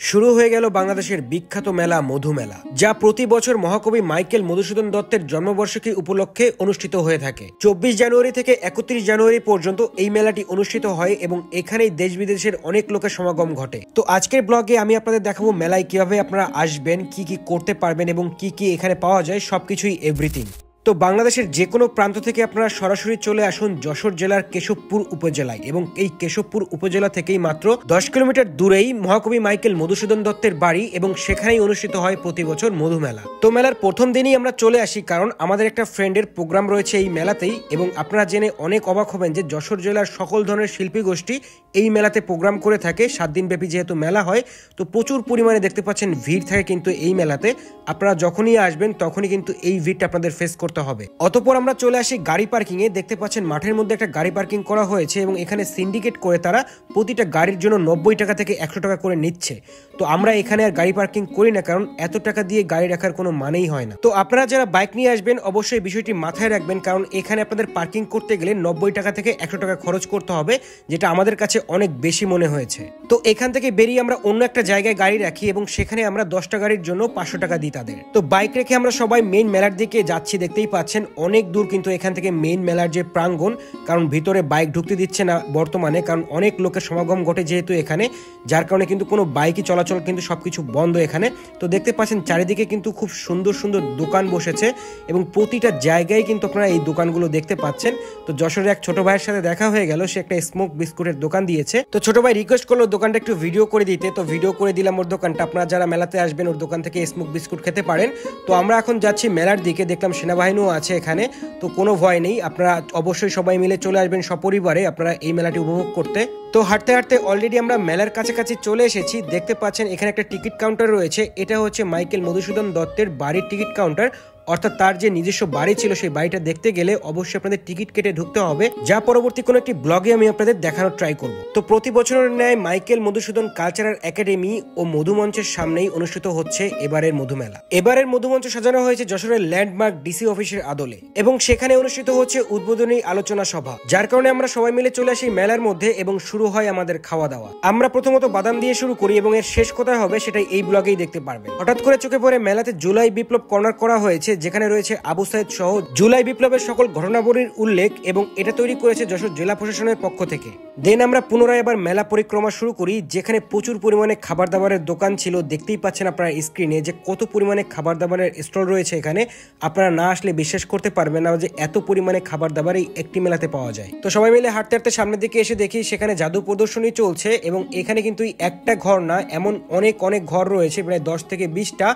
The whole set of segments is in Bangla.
শুরু হয়ে গেল বাংলাদেশের বিখ্যাত মেলা মধু মেলা, যা প্রতি বছর মহাকবি মাইকেল মধুসূদন দত্তের জন্মবার্ষিকী উপলক্ষে অনুষ্ঠিত হয়ে থাকে। 24 জানুয়ারি থেকে 31 জানুয়ারি পর্যন্ত এই মেলাটি অনুষ্ঠিত হয় এবং এখানেই দেশ বিদেশের অনেক লোকের সমাগম ঘটে। তো আজকের ব্লগে আমি আপনাদের দেখাবো মেলায় কিভাবে আপনারা আসবেন, কি কি করতে পারবেন এবং কি কি এখানে পাওয়া যায়, সবকিছুই এভরিথিং। তো বাংলাদেশের যে কোনো প্রান্ত থেকে আপনারা সরাসরি চলে আসুন যশোর জেলার কেশবপুর উপজেলায়, এবং এই কেশবপুর উপজেলা থেকেই মাত্র 10 কিলোমিটার দূরেই মহাকবি মাইকেল মধুসূদন দত্তের বাড়ি, এবং সেখানেই অনুষ্ঠিত হয় প্রতি বছর মধু মেলা। তো মেলার প্রথম দিনই আমরা চলে আসি, কারণ আমাদের একটা ফ্রেন্ডের প্রোগ্রাম রয়েছে এই মেলাতেই। এবং আপনারা জেনে অনেক অবাক হবেন যে যশোর জেলার সকল ধরনের শিল্পী গোষ্ঠী এই মেলাতে প্রোগ্রাম করে থাকে। 7 দিন ব্যাপী যেহেতু মেলা হয়, তো প্রচুর পরিমাণে দেখতে পাচ্ছেন ভিড় থাকে কিন্তু এই মেলাতে। আপনারা যখনই আসবেন তখনই কিন্তু এই ভিড়টা আপনাদের ফেস করতে হবে। অতঃপর আমরা চলে আসি গাড়ি পার্কিং এ। দেখতে পাচ্ছেন মাঠের মধ্যে একটা গাড়ি পার্কিং করা হয়েছে এবং এখানে সিন্ডিকেট করে তারা প্রতিটা গাড়ির জন্য 90 টাকা থেকে 100 টাকা করে নিচ্ছে। তো আমরা এখানে আর গাড়ি পার্কিং করি না, কারণ এত টাকা দিয়ে গাড়ি রাখার কোনো মানেই হয় না। তো আপনারা যারা বাইক নিয়ে আসবেন অবশ্যই বিষয়টি মাথায় রাখবেন, কারণ এখানে আপনাদের পার্কিং করতে গেলে 90 টাকা থেকে 100 টাকা খরচ করতে হবে, যেটা আমাদের কাছে অনেক বেশি মনে হয়েছে। তো এখান থেকে বেরিয়ে আমরা অন্য একটা জায়গায় গাড়ি রাখি এবং সেখানে আমরা 10টা গাড়ির জন্য 500 টাকা দিই তাদের। তো বাইক রেখে আমরা সবাই মেইন মেলার দিকে যাচ্ছি। দেখতেই পাচ্ছেন অনেক দূর কিন্তু এখান থেকে মেইন মেলার যে প্রাঙ্গণ, কারণ ভিতরে বাইক ঢুকতে দিচ্ছে না বর্তমানে, কারণ অনেক লোকের সমাগম ঘটে যেহেতু এখানে, যার কারণে কিন্তু কোনো বাইকই চলাচল কিন্তু সবকিছু বন্ধ এখানে। তো দেখতে পাচ্ছেন চারিদিকে কিন্তু খুব সুন্দর সুন্দর দোকান বসেছে এবং প্রতিটা জায়গায় কিন্তু আপনারা এই দোকানগুলো দেখতে পাচ্ছেন। তো যশোরের এক ছোট ভাইয়ের সাথে দেখা হয়ে গেল, সে একটা স্মোক বিস্কুটের দোকান দিয়েছে। তো ছোট ভাই রিকোয়েস্ট করলো দোকানটা একটু ভিডিও করে দিতে, তো ভিডিও করে দিলাম ওর দোকানটা। আপনারা যারা মেলাতে আসবেন ওর দোকান থেকে স্মোক বিস্কুট খেতে পারেন। তো আমরা এখন যাচ্ছি মেলার দিকে, দেখলাম সেনাবাহিনীও আছে এখানে, তো কোনো ভয় নেই। আপনারা অবশ্যই সবাই মিলে চলে আসবেন সপরিবারে আপনারা এই মেলাটি উপভোগ করতে। তো হাঁটতে হাঁটতে অলরেডি আমরা মেলার কাছাকাছি চলে এসেছি। দেখতে পাচ্ছেন এখানে একটা টিকিট কাউন্টার রয়েছে। এটা হচ্ছে মাইকেল মধুসূদন দত্তের বাড়ির টিকিট কাউন্টার, অর্থাৎ তার যে নিজস্ব বাড়ি ছিল সেই বাড়িটা দেখতে গেলে অবশ্যই আপনাদের টিকিট কেটে ঢুকতে হবে, যা পরবর্তী কোনো একটি ব্লগে আমি আপনাদের দেখানোর ট্রাই করব। তো প্রতি বছরের ন্যায় মাইকেল মধুসূদন কালচারাল একাডেমি ও মধুমঞ্চের সামনেই অনুষ্ঠিত হচ্ছে এবারের মধুমেলা। এবারের মধুমঞ্চ সাজানো হয়েছে যশোরের ল্যান্ডমার্ক ডিসি অফিসের আদলে, এবং সেখানে অনুষ্ঠিত হচ্ছে উদ্বোধনী আলোচনা সভা, যার কারণে আমরা সবাই মিলে চলে আসি মেলার মধ্যে এবং শুরু হয় আমাদের খাওয়া দাওয়া। আমরা প্রথমত বাদাম দিয়ে শুরু করি এবং এর শেষ কোথায় হবে সেটাই এই ব্লগেই দেখতে পারবেন। হঠাৎ করে চোখে পড়ে মেলাতে জুলাই বিপ্লব কর্নার করা হয়েছে, যেখানে রয়েছে আবু সাইদ সহ জুলাই বিপ্লবের সকল ঘটনাবলীর উল্লেখ, এবং এটা তৈরি করেছে যশোর জেলা প্রশাসনের পক্ষ থেকে। দেন আমরা পুনরায় আবার মেলা পরিক্রমা শুরু করি, যেখানে প্রচুর পরিমাণে খাবার দাবারের দোকান ছিল। দেখতেই পাচ্ছেন আপনারা স্ক্রিনে যে কত পরিমাণে খাবার দাবারের স্টল রয়েছে এখানে। আপনারা না আসলে বিশ্বাস করতে পারবেন না যে এত পরিমাণে খাবার দাবার এই একটি মেলাতে পাওয়া যায়। তো সবাই মিলে হাঁটতে হাঁটতে সামনের দিকে এসে দেখি সেখানে জাদু প্রদর্শনী চলছে, এবং এখানে কিন্তু একটা ঘর না, এমন অনেক অনেক ঘর রয়েছে, প্রায় 10 থেকে 20টা।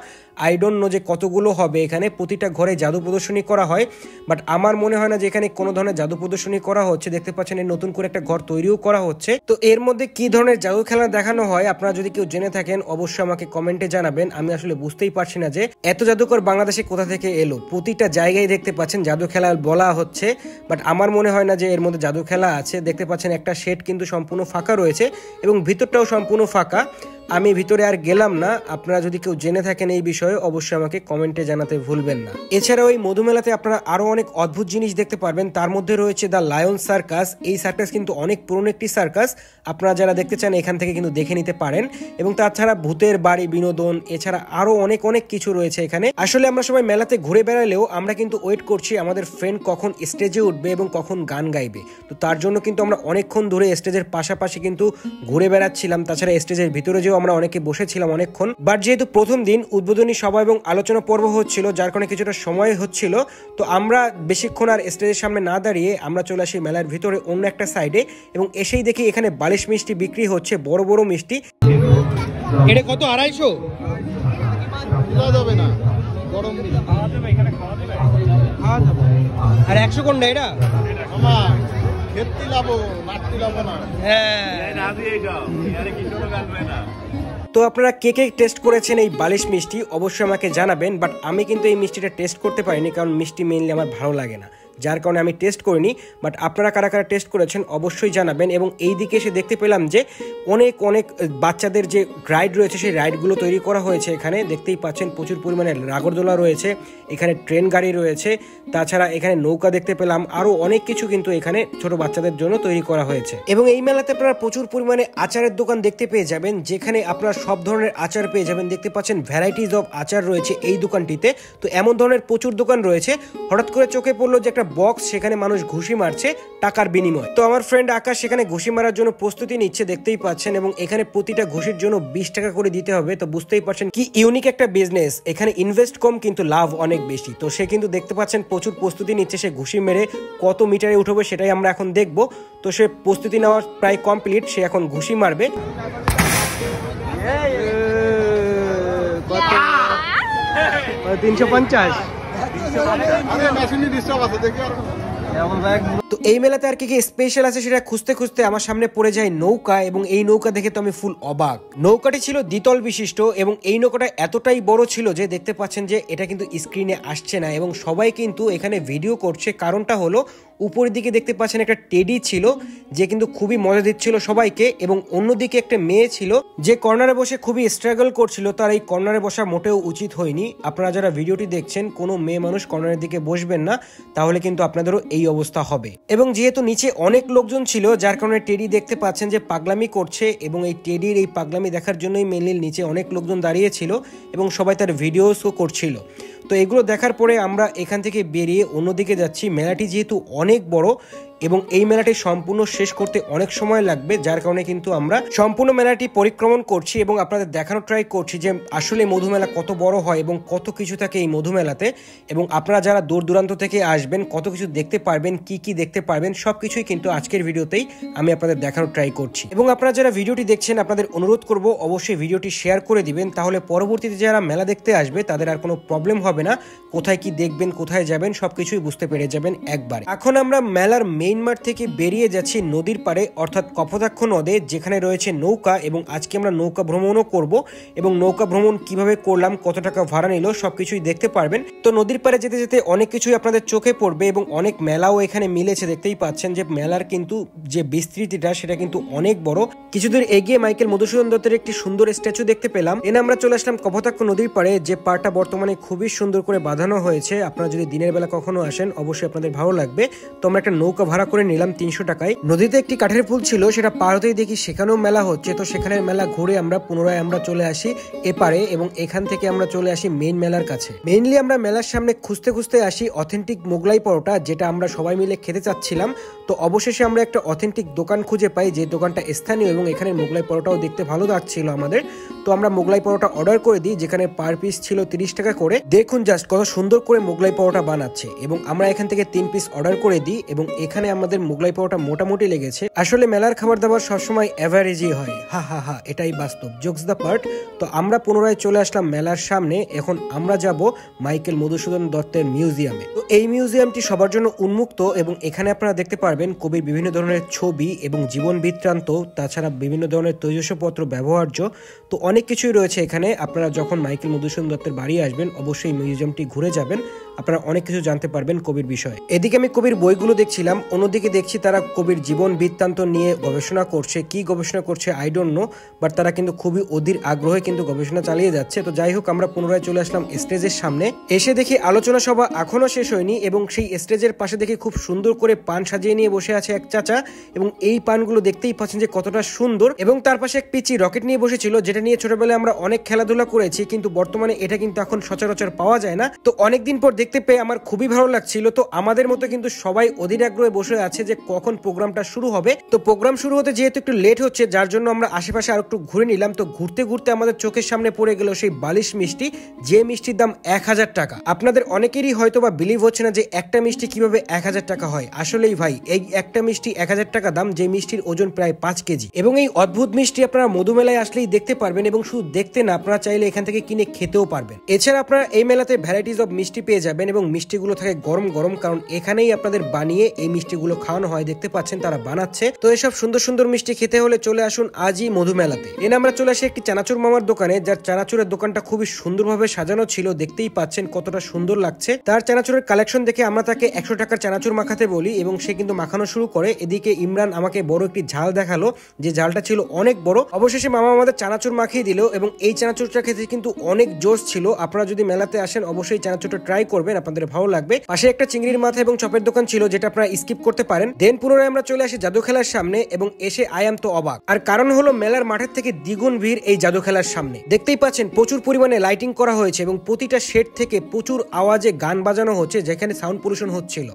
আই ডোন্ট নো যে কতগুলো হবে এখানে। প্রতিটা ঘরে জাদু প্রদর্শনী করা হয়, বাট আমার মনে হয় না যে এখানে কোনো ধরনের জাদু প্রদর্শনী করা হচ্ছে। দেখতে পাচ্ছেন এই নতুন করে একটা ঘর তৈরিও করা হচ্ছে। তো এর মধ্যে কি ধরনের জাদু খেলা দেখানো হয় আপনারা যদি কেউ জেনে থাকেন অবশ্যই আমাকে কমেন্টে জানাবেন। আমি আসলে বুঝতেই পারছি না যে এত জাদুকর বাংলাদেশে কোথা থেকে এলো। প্রতিটা জায়গায় দেখতে পাচ্ছেন জাদু খেলা বলা হচ্ছে, বাট আমার মনে হয় না যে এর মধ্যে জাদু খেলা আছে। দেখতে পাচ্ছেন একটা শেড কিন্তু সম্পূর্ণ ফাঁকা রয়েছে এবং ভিতরটাও সম্পূর্ণ ফাঁকা। আমি ভিতরে আর গেলাম না। আপনারা যদি কেউ জেনে থাকেন এই বিষয়ে অবশ্যই আমাকে কমেন্টে জানাতে ভুলবেন না। এছাড়াও এই মধুমেলাতে আপনারা আরো অনেক অদ্ভুত জিনিস দেখতে পারবেন। তার মধ্যে রয়েছে দ্য লায়ন সার্কাস। এই সার্কাস কিন্তু অনেক পুরনো একটি সার্কাস, আপনারা যারা দেখতে চান এখান থেকে কিন্তু দেখে নিতে পারেন। এবং তাছাড়া ভূতের বাড়ি বিনোদন, এছাড়া আরো অনেক অনেক কিছু রয়েছে এখানে। আসলে আমরা সবাই মেলাতে ঘুরে বেড়ালেও আমরা কিন্তু ওয়েট করছি আমাদের ফ্রেন্ড কখন স্টেজে উঠবে এবং কখন গান গাইবে। তো তার জন্য কিন্তু আমরা অনেকক্ষণ ধরে স্টেজের পাশাপাশি কিন্তু ঘুরে বেড়াচ্ছিলাম। তাছাড়া স্টেজের ভিতরে যেও আমরা অনেকে বসেছিলাম অনেকক্ষণ। বাট যেহেতু প্রথম দিন উদ্বোধনী সভা এবং আলোচনা পর্ব হচ্ছিল, যার কারণে কিছুটা সময় হচ্ছিল, তো আমরা বেশিক্ষণ আর স্টেজের সামনে না দাঁড়িয়ে আমরা চলে আসি মেলার ভিতরে অন্য একটা সাইডে, এবং এসেই দেখি এখানে বালিশ মিষ্টি বিক্রি হচ্ছে, বড় বড় মিষ্টি। এটা কত? 250? আর 100 কোনটা এটা? তো আপনারা কে কে টেস্ট করেছেন এই বালিশ মিষ্টি অবশ্যই আমাকে জানাবেন। বাট আমি কিন্তু এই মিষ্টিটা টেস্ট করতে পারিনি, কারণ মিষ্টি মেইনলি আমার ভালো লাগে না। যার কারণে আমি টেস্ট করিনি। বাট আপনারা কারা কারা টেস্ট করেছেন অবশ্যই জানাবেন। এবং এই দিকে এসে দেখতে পেলাম যে অনেক অনেক বাচ্চাদের যে রাইড রয়েছে সেই রাইডগুলো তৈরি করা হয়েছে। এখানে দেখতেই পাচ্ছেন প্রচুর পরিমাণে নাগরদোলা রয়েছে, এখানে ট্রেন গাড়ি রয়েছে, তাছাড়া এখানে নৌকা দেখতে পেলাম, আরও অনেক কিছু কিন্তু এখানে ছোট বাচ্চাদের জন্য তৈরি করা হয়েছে। এবং এই মেলাতে আপনারা প্রচুর পরিমাণে আচারের দোকান দেখতে পেয়ে যাবেন, যেখানে আপনারা সব ধরনের আচার পেয়ে যাবেন। দেখতে পাচ্ছেন ভ্যারাইটিস অফ আচার রয়েছে এই দোকানটিতে। তো এমন ধরনের প্রচুর দোকান রয়েছে। হঠাৎ করে চোখে পড়লো যে একটা বক্স, সেখানে মানুষ ঘুষি মারছে টাকার বিনিময়। তো আমার ফ্রেন্ড আকাশ সেখানে ঘুষি মারার জন্য প্রস্তুতি নিচ্ছে, দেখতেই পাচ্ছেন। এবং এখানে প্রতিটা ঘুষির জন্য 20 টাকা করে দিতে হবে। তো বুঝতেই পারছেন কি ইউনিক একটা বিজনেস। এখানে ইনভেস্ট কম কিন্তু লাভ অনেক বেশি। তো সে কিন্তু দেখতে পাচ্ছেন প্রচুর প্রস্তুতি নিচ্ছে, সে ঘুষি মেরে কত মিটারে উঠবে সেটাই আমরা এখন দেখব। তো সে প্রস্তুতি নেওয়া প্রায় কমপ্লিট, সে এখন ঘুষি মারবে। 350। তো এই মেলাতে আর কি কি স্পেশাল আছে সেটা খুঁজতে খুঁজতে আমার সামনে পড়ে যায় নৌকা। এবং এই নৌকা দেখে তো আমি ফুল অবাক। নৌকাটি ছিল দ্বিতল বিশিষ্ট এবং এই নৌকাটা এতটাই বড় ছিল যে দেখতে পাচ্ছেন যে এটা কিন্তু স্ক্রিনে আসছে না এবং সবাই কিন্তু এখানে ভিডিও করছে। কারণটা হলো উপরের দিকে দেখতে পাচ্ছেন একটা টেডি ছিল যে কিন্তু খুবই মজা দিচ্ছিল সবাইকে, এবং অন্যদিকে একটা মেয়ে ছিল যে কর্নারে বসে খুবই স্ট্রাগল করছিল। তার এই কর্নারে বসা মোটেও উচিত হয়নি। আপনারা যারা ভিডিওটি দেখছেন কোনো মেয়ে মানুষ কর্নারের দিকে বসবেন না, তাহলে কিন্তু আপনাদেরও এই অবস্থা হবে। এবং যেহেতু নিচে অনেক লোকজন ছিল যার কারণে টেডি দেখতে পাচ্ছেন যে পাগলামি করছে, এবং এই টেডির এই পাগলামি দেখার জন্যই মেনলি নিচে অনেক লোকজন দাঁড়িয়েছিল এবং সবাই তার ভিডিওসও করছিল। তো এগুলো দেখার পরে আমরা এখান থেকে বেরিয়ে অন্যদিকে যাচ্ছি। মেলাটি যেহেতু অনেক বড় এবং এই মেলাটি সম্পূর্ণ শেষ করতে অনেক সময় লাগবে, যার কারণে কিন্তু আমরা সম্পূর্ণ মেলাটি পরিক্রমণ করছি এবং আপনাদের দেখানোর ট্রাই করছি যে আসলে মধুমেলা কত বড় হয় এবং কত কিছু থাকে এই মধুমেলাতে। এবং আপনারা যারা দূর দূরান্ত থেকে আসবেন কত কিছু দেখতে পারবেন, কি কি দেখতে পারবেন সবকিছুই কিন্তু আজকের ভিডিওতেই আমি আপনাদের দেখানোর ট্রাই করছি। এবং আপনারা যারা ভিডিওটি দেখছেন আপনাদের অনুরোধ করব অবশ্যই ভিডিওটি শেয়ার করে দিবেন, তাহলে পরবর্তীতে যারা মেলা দেখতে আসবে তাদের আর কোনো প্রবলেম হবে না, কোথায় কি দেখবেন কোথায় যাবেন সবকিছুই বুঝতে পেরে যাবেন একবার। এখন আমরা মেলার মেইন মাঠ থেকে বেরিয়ে যাচ্ছি নদীর পাড়ে, অর্থাৎ কপোতাক্ষ নদে, যেখানে রয়েছে নৌকা। এবং আজকে আমরা নৌকা ভ্রমণও করব এবং নৌকা ভ্রমণ কিভাবে করলাম, কত টাকা ভাড়া নিল সবকিছুই দেখতে পারবেন। তো নদীর পাড়ে যেতে যেতে অনেক কিছুই আপনাদের চোখে পড়বে এবং অনেক মেলাও এখানে মিলেছে। দেখতেই পাচ্ছেন যে মেলার কিন্তু যে বিস্তৃতিটা সেটা কিন্তু অনেক বড়। কিছুদূর এগিয়ে মাইকেল মধুসূদন দত্তের একটি সুন্দর স্ট্যাচু দেখতে পেলাম। এনে আমরা চলে আসলাম কপোতাক্ষ নদীর পাড়ে, যে পাড়টা বর্তমানে খুবই সুন্দর করে বাঁধানো হয়েছে। আপনারা যদি দিনের বেলা কখনো আসেন অবশ্যই আপনাদের ভালো লাগবে। তো আমরা একটা নৌকা ভাড়া করে নিলাম 300 টাকায়। নদীতে একটি কাঠের পুল ছিল, সেটা পার হতেই দেখি সেখানেও মেলা হচ্ছে। তো সেখানের মেলা ঘুরে আমরা পুনরায় আমরা চলে আসি এপারে এবং এখান থেকে আমরা চলে আসি মেইন মেলার কাছে। মেইনলি আমরা মেলার সামনে খুঁজতে খুঁজতে আসি অথেন্টিক মোগলাই পরোটা, যেটা আমরা সবাই মিলে খেতে চাচ্ছিলাম। তো অবশেষে আমরা একটা অথেন্টিক দোকান খুঁজে পাই, যে দোকানটা স্থানীয় এবং এখানে মোগলাই পরোটাও দেখতে ভালো লাগছিল আমাদের। তো আমরা মোগলাই পরোটা অর্ডার করে দিই, যেখানে পার পিস ছিল 30 টাকা করে। দেখুন জাস্ট কত সুন্দর করে মোগলাই পরোটা বানাচ্ছে। এবং আমরা এখান থেকে 3 পিস অর্ডার করে দিই এবং এখানে আমাদের মোগলাই পরোটা মোটামুটি লেগেছে। আসলে মেলার খাবার দাবার সবসময় অ্যাভারেজই হয়, হা হা হা, এটাই বাস্তব, জোকস দ্য পার্ট। তো আমরা পুনরায় চলে আসলাম মেলার সামনে। এখন আমরা যাব মাইকেল মধুসূদন দত্তের মিউজিয়ামে। তো এই মিউজিয়ামটি সবার জন্য উন্মুক্ত এবং এখানে আপনারা দেখতে পারবেন কবির বিভিন্ন ধরনের ছবি এবং জীবন বৃত্তান্ত, তাছাড়া বিভিন্ন ধরনের তৈজসপত্র ব্যবহার্য। তো অনেক কিছুই রয়েছে এখানে। আপনারা যখন মাইকেল মধুসূদন দত্তের বাড়ি আসবেন অবশ্যই মিউজিয়ামটি ঘুরে যাবেন, আপনারা অনেক কিছু জানতে পারবেন কবির বিষয়ে। এদিকে আমি কবির বইগুলো দেখছিলাম, অন্যদিকে দেখছি তারা কবির জীবন বৃত্তান্ত নিয়ে গবেষণা করছে। কি গবেষণা করছে আই ডোন্ট নো, বাট তারা কিন্তু খুবই অধীর আগ্রহে কিন্তু গবেষণা চালিয়ে যাচ্ছে। তো যাই হোক, আমরা পুনরায় চলে আসলাম স্টেজের সামনে। এসে দেখি আলোচনা সভা এখনো শেষ হয়নি এবং সেই স্টেজের পাশে দেখি খুব সুন্দর করে পান সাজিয়ে নিয়ে বসে আছে এক চাচা। এবং এই পানগুলো দেখতেই পাচ্ছেন যে কতটা সুন্দর। এবং তার পাশে এক পিচি রকেট নিয়ে বসেছিল, যেটা নিয়ে ছোটবেলায় আমরা অনেক খেলাধুলা করেছি, কিন্তু বর্তমানে এটা কিন্তু এখন সচরাচর পাওয়া যায় না। তো অনেকদিন পর দেখতে পেয়ে আমার খুবই ভালো লাগছিল। তো আমাদের মতো কিন্তু সবাই অধীর আগ্রহে বসে আছে যে কখন প্রোগ্রামটা শুরু হবে। তো প্রোগ্রাম শুরু হতে যেহেতু একটু লেট হচ্ছে, যার জন্য আমরা আশেপাশে আর একটু ঘুরে নিলাম। তো ঘুরতে ঘুরতে আমাদের চোখের সামনে পড়ে গেল সেই বালিশ মিষ্টি, যে মিষ্টির দাম 1000 টাকা। আপনাদের অনেকেরই হয়তো বা বিলিভ হচ্ছে না যে একটা মিষ্টি কিভাবে 1000 টাকা হয়। আসলেই ভাই, এই একটা মিষ্টি 1000 টাকা দাম, যে মিষ্টির ওজন প্রায় 5 কেজি। এবং এই অদ্ভুত মিষ্টি আপনারা মধুমেলায় আসলেই দেখতে পারবেন এবং শুধু দেখতে না, আপনারা চাইলে এখান থেকে কিনে খেতেও পারবেন। এছাড়া আপনারা এই মেলাতে ভ্যারাইটিস অফ মিষ্টি পেয়ে যাবেন। যাবেন এবং মিষ্টিগুলো থাকে গরম গরম, কারণ এখানেই আপনাদের বানিয়ে এই মিষ্টিগুলো খাওয়ানো হয়। দেখতে পাচ্ছেন তারা বানাচ্ছে। তো এসব সুন্দর সুন্দর মিষ্টি খেতে হলে চলে আসুন আজই মধু মেলাতে। এনে আমরা চলে আসি একটি চানাচুর মামার দোকানে, যার চানাচুরের দোকানটা খুবই সুন্দরভাবে সাজানো ছিল। দেখতেই পাচ্ছেন কতটা সুন্দর লাগছে। তার চানাচুরের কালেকশন দেখে আমরা তাকে 100 টাকার চানাচুর মাখাতে বলি এবং সে কিন্তু মাখানো শুরু করে। এদিকে ইমরান আমাকে বড় একটি ঝাল দেখালো, যে ঝালটা ছিল অনেক বড়। অবশেষে মামা আমাদের চানাচুর মাখিয়ে দিল এবং এই চানাচুরটা খেতে কিন্তু অনেক জোশ ছিল। আপনারা যদি মেলাতে আসেন অবশ্যই চানাচুরটা ট্রাই করবেন, আপনাদের ভালো লাগবে। পাশে একটা চিংড়ির মাথা এবং চপের দোকান ছিল, যেটা আপনারা স্কিপ করতে পারেন। দেন পুনরায় আমরা চলে আসি জাদু খেলার সামনে এবং এসে আয়াম তো অবাক। আর কারণ হলো মেলার মাঠের থেকে দ্বিগুণ ভিড় এই জাদু খেলার সামনে। দেখতেই পাচ্ছেন প্রচুর পরিমাণে লাইটিং করা হয়েছে এবং প্রতিটা সেট থেকে প্রচুর আওয়াজে গান বাজানো হচ্ছে, যেখানে সাউন্ড পলিউশন হচ্ছিল।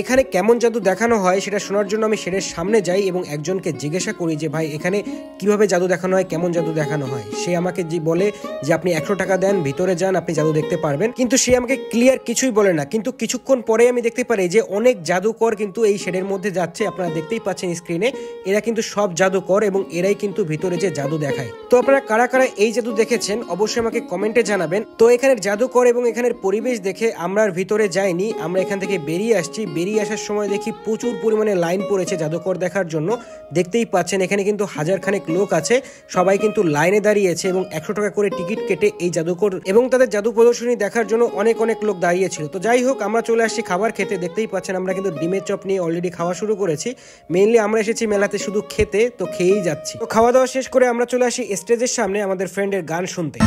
এখানে কেমন জাদু দেখানো হয় সেটা শোনার জন্য আমি শেডের সামনে যাই এবং একজনকে জিজ্ঞাসা করি যে ভাই এখানে কিভাবে জাদু দেখানো হয়, কেমন জাদু দেখানো হয়। সে আমাকে বলে যে আপনি 100 টাকা দেন, ভিতরে যান, আপনি জাদু দেখতে পারবেন। কিন্তু সে আমাকে ক্লিয়ার কিছুই বলে না। কিন্তু কিছুক্ষণ পরে আমি দেখতে পারি যে অনেক জাদুকর কিন্তু এই শেডের মধ্যে যাচ্ছে। আপনারা দেখতেই পাচ্ছেন স্ক্রিনে, এরা কিন্তু সব জাদুকর এবং এরাই কিন্তু ভিতরে যে জাদু দেখায়। তো আপনারা কারা কারা এই জাদু দেখেছেন অবশ্যই আমাকে কমেন্টে জানাবেন। তো এখানের জাদুকর এবং এখানের পরিবেশ দেখে আমরা আর ভিতরে যাইনি, আমরা এখান থেকে বেরিয়ে আসছি। বেরিয়ে আসার সময় দেখি প্রচুর পরিমাণে লাইন পড়েছে জাদুকর দেখার জন্য। দেখতেই পাচ্ছেন এখানে কিন্তু হাজার খানেক লোক আছে, সবাই কিন্তু লাইনে দাঁড়িয়েছে এবং 100 টাকা করে টিকিট কেটে এই জাদুকর এবং তাদের জাদু প্রদর্শনী দেখার জন্য অনেক অনেক লোক দাঁড়িয়েছিল। তো যাই হোক, আমরা চলে আসছি খাবার খেতে। দেখতেই পাচ্ছেন আমরা কিন্তু ডিমের চপ নিয়ে অলরেডি খাওয়া শুরু করেছি। মেইনলি আমরা এসেছি মেলাতে শুধু খেতে, তো খেয়েই যাচ্ছি। তো খাওয়া দাওয়া শেষ করে আমরা চলে আসি স্টেজের সামনে আমাদের ফ্রেন্ডের গান শুনতে।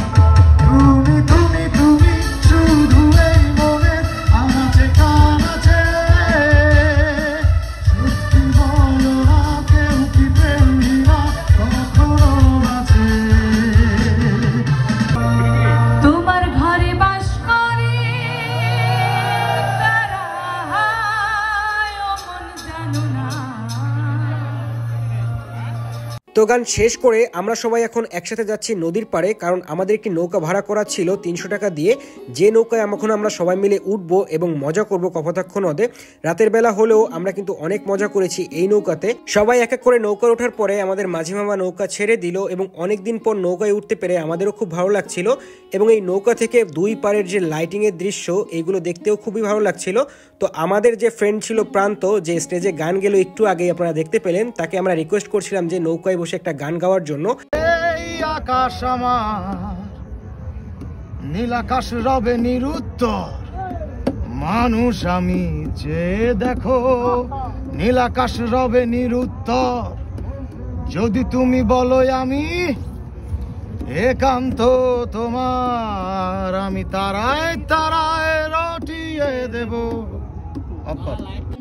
তো গান শেষ করে আমরা সবাই এখন একসাথে যাচ্ছি নদীর পাড়ে, কারণ আমাদের একটি নৌকা ভাড়া করা ছিল 300 টাকা দিয়ে, যে নৌকায় এখন আমরা সবাই মিলে উঠবো এবং মজা করবো কপোতাক্ষ নদে। রাতের বেলা হলেও আমরা কিন্তু অনেক মজা করেছি এই নৌকাতে। সবাই এক এক করে নৌকা ওঠার পরে আমাদের মাঝি মামা নৌকা ছেড়ে দিল এবং অনেকদিন পর নৌকায় উঠতে পেরে আমাদেরও খুব ভালো লাগছিল। এবং এই নৌকা থেকে দুই পাড়ের যে লাইটিং এর দৃশ্য, এইগুলো দেখতেও খুবই ভালো লাগছিল। তো আমাদের যে ফ্রেন্ড ছিল প্রান্ত, যে স্টেজে গান গেল একটু আগে আপনারা দেখতে পেলেন, তাকে আমরা রিকোয়েস্ট করছিলাম যে নৌকায় বসে একটা গান গাওয়ার জন্য। এই আকাশ আমার নীল আকাশ রবে নিরুত্তর, মানুষ আমি চেয়ে দেখো নীল আকাশ রবে নিরুত্তর, যদি তুমি বলো আমি একান্ত তোমার, আমি তারায় তারায় রটিয়ে দেব।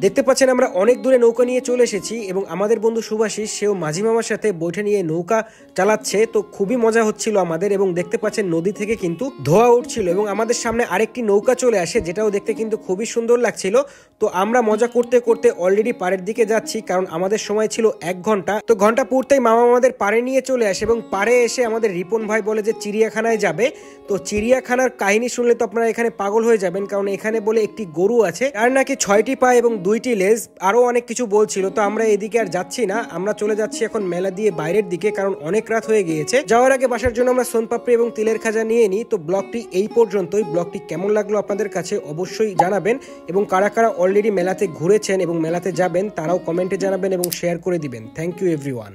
দেখতে পাচ্ছেন আমরা অনেক দূরে নৌকা নিয়ে চলে এসেছি এবং আমাদের বন্ধু সুভাষিস সেও মাঝি মামার সাথে বৈঠে নিয়ে নৌকা চালাচ্ছে। তো খুবই মজা হচ্ছিল আমাদের এবং দেখতে পাচ্ছেন নদী থেকে কিন্তু ধোঁয়া উঠছিল এবং আমাদের সামনে আরেকটি নৌকা চলে আসে, যেটাও দেখতে কিন্তু খুবই সুন্দর লাগছিল। তো আমরা মজা করতে করতে অলরেডি পাড়ের দিকে যাচ্ছি, কারণ আমাদের সময় ছিল 1 ঘন্টা। তো ঘন্টা পূর্তেই মামা আমাদের পাড়ে নিয়ে চলে আসে এবং পাড়ে এসে আমাদের রিপন ভাই বলে যে চিড়িয়াখানায় যাবে। তো চিড়িয়াখানার কাহিনী শুনলে তো আপনারা এখানে পাগল হয়ে যাবেন, কারণ এখানে বলে একটি গরু আছে আর নাকি 6টি পা এবং 2টি লেজ, আরো অনেক কিছু বলছিল। তো আমরা এদিকে আর যাচ্ছি না, আমরা চলে যাচ্ছি এখন মেলা দিয়ে বাইরের দিকে, কারণ অনেক রাত হয়ে গিয়েছে। যাওয়ার আগে বাসার জন্য আমরা সোনপাপড়ি এবং তিলের খাজা নিয়ে নিই। তো ব্লগটি এই পর্যন্তই। ব্লগটি কেমন লাগলো আপনাদের কাছে অবশ্যই জানাবেন এবং কারা কারা অলরেডি মেলাতে ঘুরেছেন এবং মেলাতে যাবেন তারাও কমেন্টে জানাবেন এবং শেয়ার করে দিবেন। Thank you everyone.